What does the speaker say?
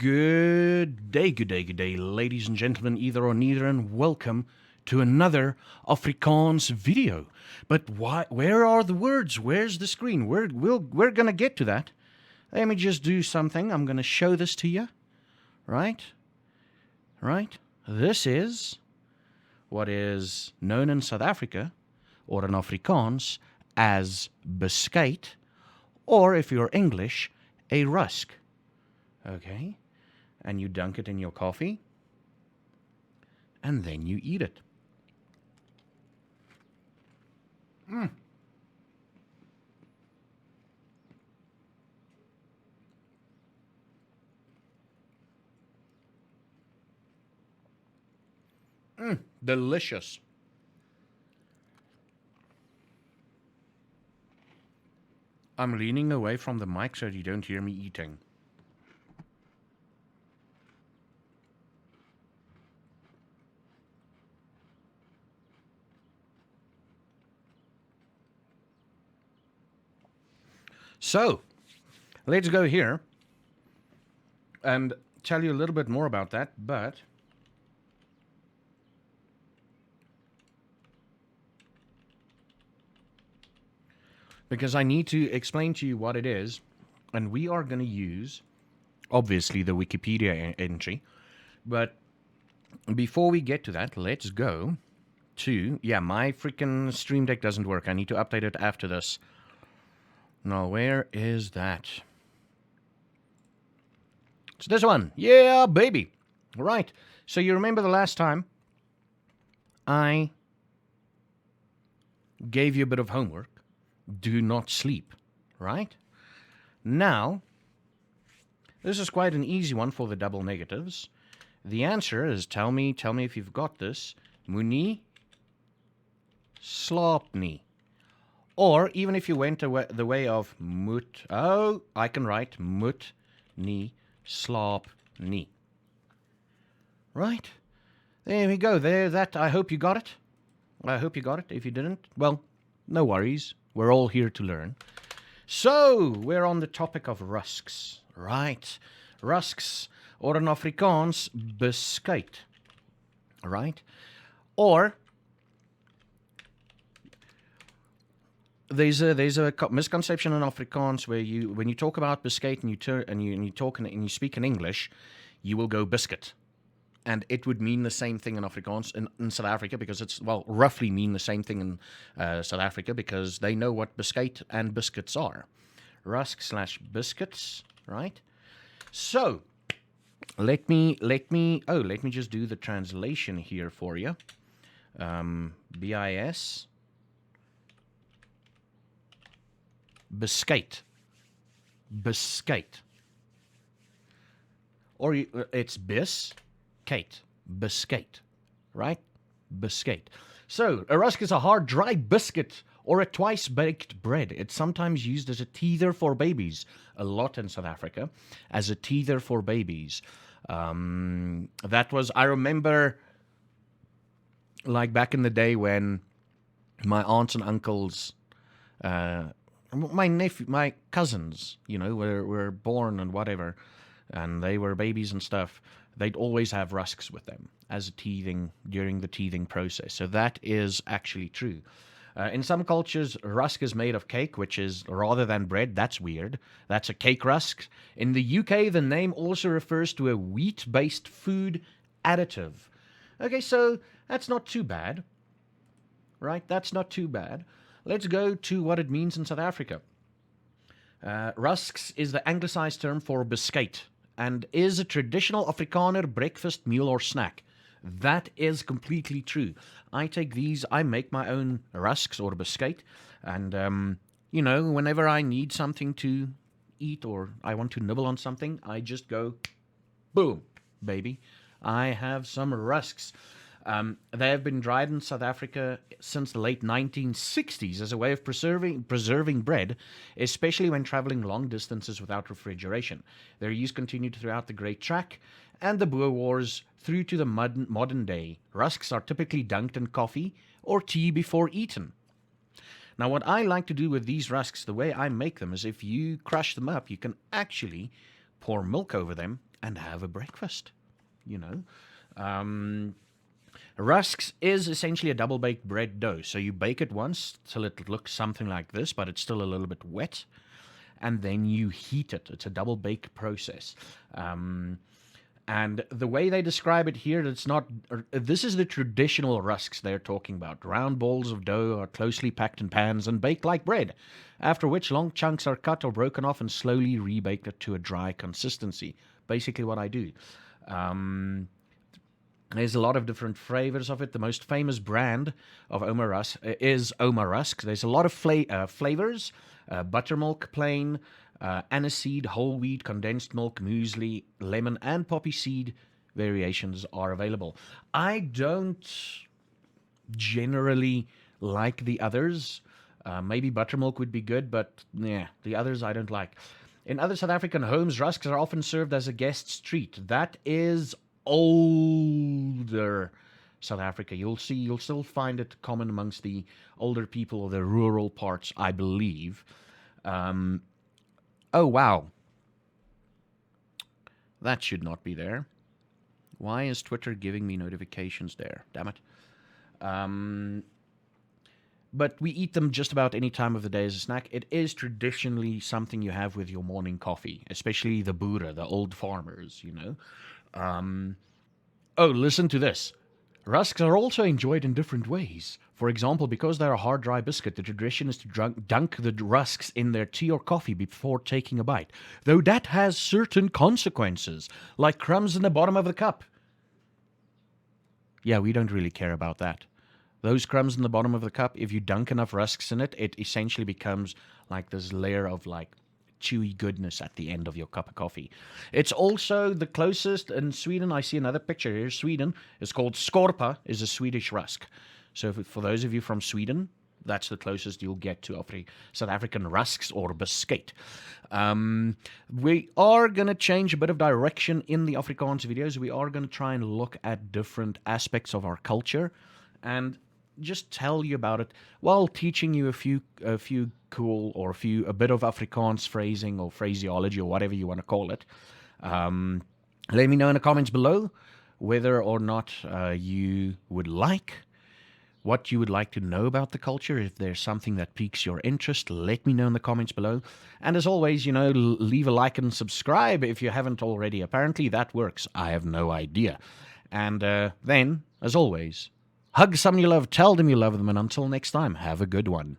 Good day, ladies and gentlemen, either or neither, and welcome to another Afrikaans video. But why? Where are the words? Where's the screen? We're going to get to that. Let me just do something. I'm going to show this to you. Right? This is what is known in South Africa, or in Afrikaans, as Beskuit, or if you're English, a rusk. Okay? And you dunk it in your coffee, and then you eat it. Delicious. I'm leaning away from the mic so you don't hear me eating. So, let's go here and tell you a little bit more about that, but because I need to explain to you what it is, and we are going to use, obviously, the Wikipedia entry, but before we get to that, let's go to, my freaking Stream Deck doesn't work. I need to update it after this. Now, where is that? It's this one. Yeah, baby. All right. So you remember the last time I gave you a bit of homework. Do not sleep, right? Now, this is quite an easy one for the double negatives. The answer is, tell me if you've got this. Moenie slaap nie. Or even if you went the way of moet, I can write moet nie slaap nie. Right? There we go. I hope you got it. If you didn't, well, no worries. We're all here to learn. So, we're on the topic of rusks. Right. Rusks, or in Afrikaans, beskuit. Right? Or there's a misconception in Afrikaans where when you talk about beskuit and you speak in English, you will go biscuit. And it would mean the same thing in Afrikaans in South Africa, because it's, roughly mean the same thing in South Africa, because they know what beskuit and biscuits are. Rusk / biscuits, right? So, let me just do the translation here for you. BIS. Beskuit. Or it's Kate, Beskuit, right? Beskuit. So, a rusk is a hard, dry biscuit or a twice-baked bread. It's sometimes used as a teether for babies, a lot in South Africa, as a teether for babies. I remember, like back in the day when my aunts and uncles, my cousins, were born and whatever, and they were babies and stuff. They'd always have rusks with them as during the teething process. So that is actually true. In some cultures, rusk is made of cake, which is rather than bread. That's weird. That's a cake rusk. In the UK, the name also refers to a wheat-based food additive. Okay, so that's not too bad. Right? That's not too bad. Let's go to what it means in South Africa. Rusks is the anglicized term for beskuit, and is a traditional Afrikaner breakfast meal or snack. That is completely true. I make my own rusks or beskuit, and, whenever I need something to eat or I want to nibble on something, I just go, boom, baby, I have some rusks. They have been dried in South Africa since the late 1960s as a way of preserving bread, especially when traveling long distances without refrigeration. Their use continued throughout the Great Trek and the Boer Wars through to the modern day. Rusks are typically dunked in coffee or tea before eaten. Now, what I like to do with these rusks, the way I make them, is if you crush them up, you can actually pour milk over them and have a breakfast, you know. Um, Rusks is essentially a double baked bread dough. So you bake it once till it looks something like this, but it's still a little bit wet. And then you heat it. It's a double bake process. And the way they describe it here, it's not. This is the traditional rusks they're talking about. Round balls of dough are closely packed in pans and baked like bread, after which long chunks are cut or broken off and slowly rebaked to a dry consistency. Basically, what I do. There's a lot of different flavors of it. The most famous brand of Oma Rusk is Oma Rusk. There's a lot of flavors: buttermilk, plain, aniseed, whole wheat, condensed milk, muesli, lemon, and poppy seed variations are available. I don't generally like the others. Maybe buttermilk would be good, but yeah, the others I don't like. In other South African homes, rusks are often served as a guest's treat. That is older South Africa. You'll still find it common amongst the older people of the rural parts, I believe. Oh, wow. That should not be there. Why is Twitter giving me notifications there? Damn it. But we eat them just about any time of the day as a snack. It is traditionally something you have with your morning coffee, especially the boere, the old farmers, you know. Oh, listen to this. Rusks are also enjoyed in different ways. For example, because they're a hard, dry biscuit, the tradition is to dunk the rusks in their tea or coffee before taking a bite. Though that has certain consequences, like crumbs in the bottom of the cup. Yeah, we don't really care about that. Those crumbs in the bottom of the cup, if you dunk enough rusks in it, it essentially becomes like this layer of like chewy goodness at the end of your cup of coffee. It's also the closest in Sweden. I see another picture here. Sweden is called skorpa, is a Swedish rusk. So for those of you from Sweden, that's the closest you'll get to South African rusks or Beskuit. We are going to change a bit of direction in the Afrikaans videos. We are going to try and look at different aspects of our culture and just tell you about it while teaching you a few cool or a bit of Afrikaans phrasing or phraseology or whatever you want to call it. Let me know in the comments below whether or not you would like what you would like to know about the culture. If there's something that piques your interest, let me know in the comments below. And as always, leave a like and subscribe if you haven't already. Apparently that works. I have no idea. And then, as always, hug someone you love, tell them you love them, and until next time, have a good one.